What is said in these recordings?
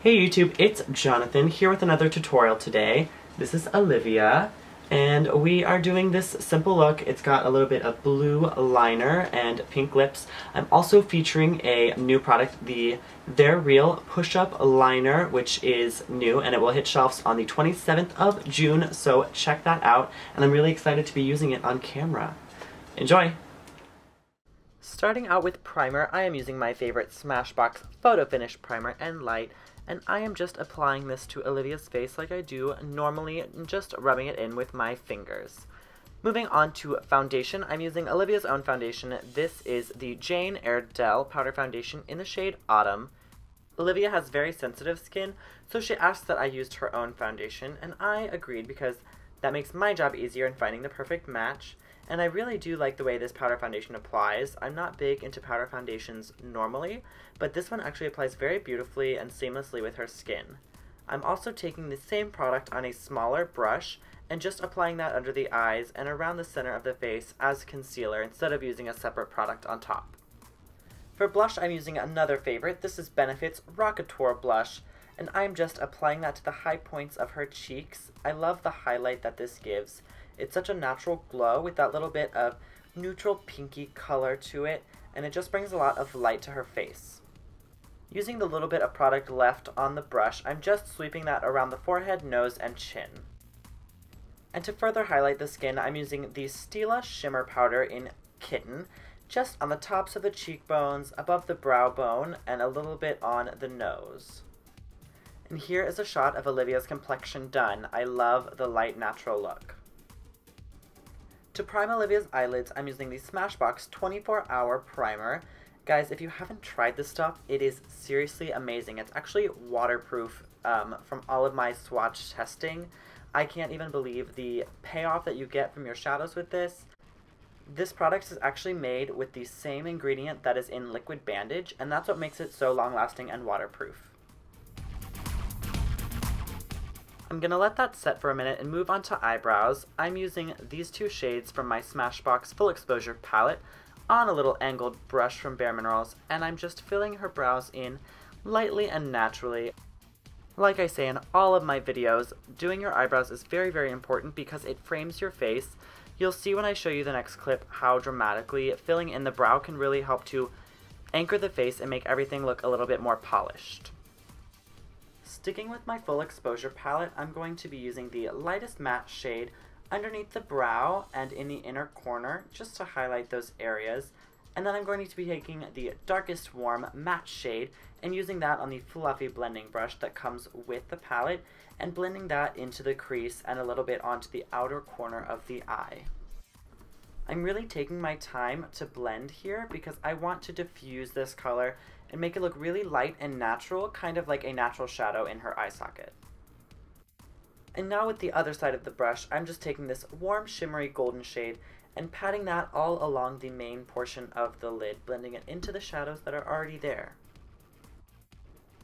Hey YouTube, it's Jonathan here with another tutorial today. This is Olivia, and we are doing this simple look. It's got a little bit of blue liner and pink lips. I'm also featuring a new product, the They're Real Push-Up Liner, which is new, and it will hit shelves on the 27th of June, so check that out. And I'm really excited to be using it on camera. Enjoy! Starting out with primer, I am using my favorite Smashbox Photo Finish Primer and Light, and I am just applying this to Olivia's face like I do normally, just rubbing it in with my fingers. Moving on to foundation, I'm using Olivia's own foundation. This is the Jane Iredale Powder Foundation in the shade Autumn. Olivia has very sensitive skin, so she asked that I used her own foundation, and I agreed because that makes my job easier in finding the perfect match. And I really do like the way this powder foundation applies. I'm not big into powder foundations normally, but this one actually applies very beautifully and seamlessly with her skin. I'm also taking the same product on a smaller brush and just applying that under the eyes and around the center of the face as concealer instead of using a separate product on top. For blush, I'm using another favorite. This is Benefit's Rockateur blush, and I'm just applying that to the high points of her cheeks. I love the highlight that this gives. It's such a natural glow with that little bit of neutral pinky color to it, and it just brings a lot of light to her face. Using the little bit of product left on the brush, I'm just sweeping that around the forehead, nose, and chin. And to further highlight the skin, I'm using the Stila Shimmer powder in Kitten, just on the tops of the cheekbones, above the brow bone, and a little bit on the nose. And here is a shot of Olivia's complexion done. I love the light natural look. To prime Olivia's eyelids, I'm using the Smashbox 24-Hour Primer. Guys, if you haven't tried this stuff, it is seriously amazing. It's actually waterproof from all of my swatch testing. I can't even believe the payoff that you get from your shadows with this. This product is actually made with the same ingredient that is in liquid bandage, and that's what makes it so long-lasting and waterproof. I'm going to let that set for a minute and move on to eyebrows. I'm using these two shades from my Smashbox Full Exposure palette on a little angled brush from Bare Minerals, and I'm just filling her brows in lightly and naturally. Like I say in all of my videos, doing your eyebrows is very, very important because it frames your face. You'll see when I show you the next clip how dramatically filling in the brow can really help to anchor the face and make everything look a little bit more polished. Sticking with my Full Exposure palette, I'm going to be using the lightest matte shade underneath the brow and in the inner corner, just to highlight those areas. And then I'm going to be taking the darkest warm matte shade and using that on the fluffy blending brush that comes with the palette and blending that into the crease and a little bit onto the outer corner of the eye. I'm really taking my time to blend here because I want to diffuse this color and make it look really light and natural, kind of like a natural shadow in her eye socket. And now with the other side of the brush, I'm just taking this warm shimmery golden shade and patting that all along the main portion of the lid, blending it into the shadows that are already there.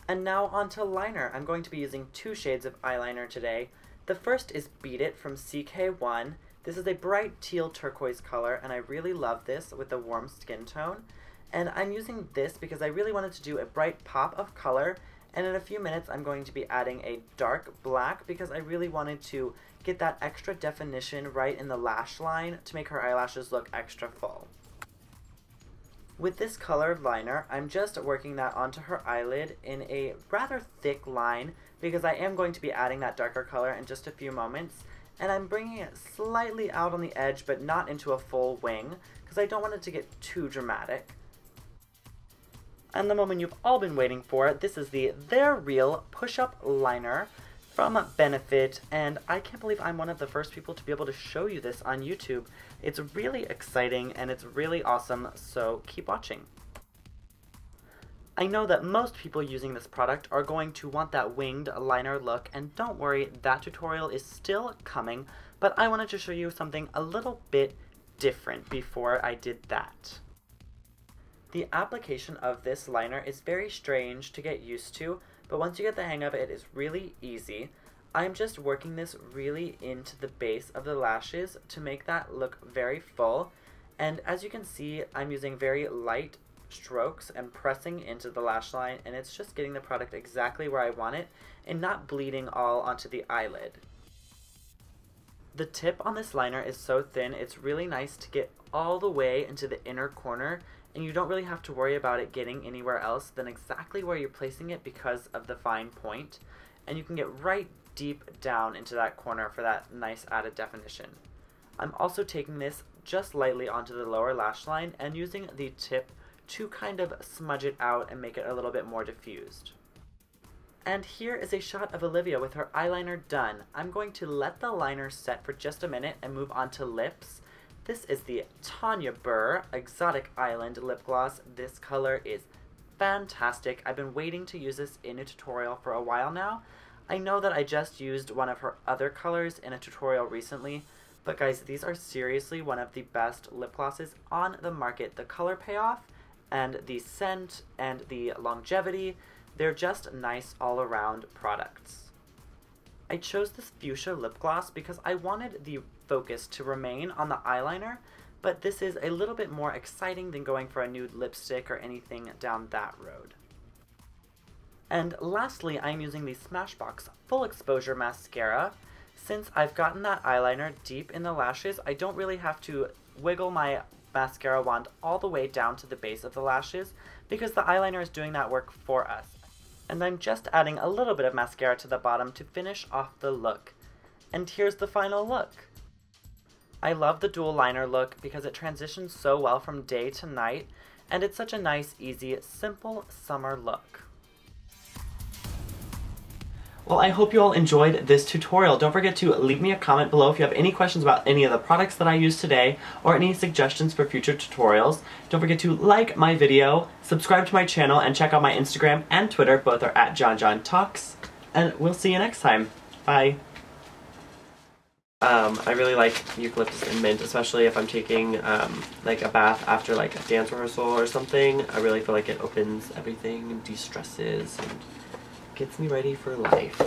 And now onto liner. I'm going to be using two shades of eyeliner today. The first is Beat It from CK1. This is a bright teal turquoise color, and I really love this with a warm skin tone. And I'm using this because I really wanted to do a bright pop of color, and in a few minutes I'm going to be adding a dark black because I really wanted to get that extra definition right in the lash line to make her eyelashes look extra full. With this colored liner, I'm just working that onto her eyelid in a rather thick line because I am going to be adding that darker color in just a few moments, and I'm bringing it slightly out on the edge but not into a full wing because I don't want it to get too dramatic. And the moment you've all been waiting for, this is the They're Real Push-Up Liner from Benefit, and I can't believe I'm one of the first people to be able to show you this on YouTube. It's really exciting and it's really awesome, so keep watching. I know that most people using this product are going to want that winged liner look, and don't worry, that tutorial is still coming, but I wanted to show you something a little bit different before I did that. The application of this liner is very strange to get used to, but once you get the hang of it, it's really easy. I'm just working this really into the base of the lashes to make that look very full, and as you can see, I'm using very light strokes and pressing into the lash line, and it's just getting the product exactly where I want it and not bleeding all onto the eyelid. The tip on this liner is so thin, it's really nice to get all the way into the inner corner, and you don't really have to worry about it getting anywhere else than exactly where you're placing it because of the fine point, and you can get right deep down into that corner for that nice added definition. I'm also taking this just lightly onto the lower lash line and using the tip to kind of smudge it out and make it a little bit more diffused. And here is a shot of Olivia with her eyeliner done. I'm going to let the liner set for just a minute and move on to lips. This is the Tanya Burr Exotic Island lip gloss. This color is fantastic. I've been waiting to use this in a tutorial for a while now. I know that I just used one of her other colors in a tutorial recently, but guys, these are seriously one of the best lip glosses on the market. The color payoff and the scent and the longevity, they're just nice all-around products. I chose this fuchsia lip gloss because I wanted the focus to remain on the eyeliner, but this is a little bit more exciting than going for a nude lipstick or anything down that road. And lastly, I'm using the Smashbox Full Exposure Mascara. Since I've gotten that eyeliner deep in the lashes, I don't really have to wiggle my mascara wand all the way down to the base of the lashes because the eyeliner is doing that work for us. And I'm just adding a little bit of mascara to the bottom to finish off the look. And here's the final look. I love the dual liner look because it transitions so well from day to night, and it's such a nice, easy, simple summer look. Well, I hope you all enjoyed this tutorial. Don't forget to leave me a comment below if you have any questions about any of the products that I used today or any suggestions for future tutorials. Don't forget to like my video, subscribe to my channel, and check out my Instagram and Twitter. Both are at JohnJohnTalks. And we'll see you next time. Bye. I really like eucalyptus and mint, especially if I'm taking like a bath after like a dance rehearsal or something. I really feel like it opens everything and de-stresses and gets me ready for life.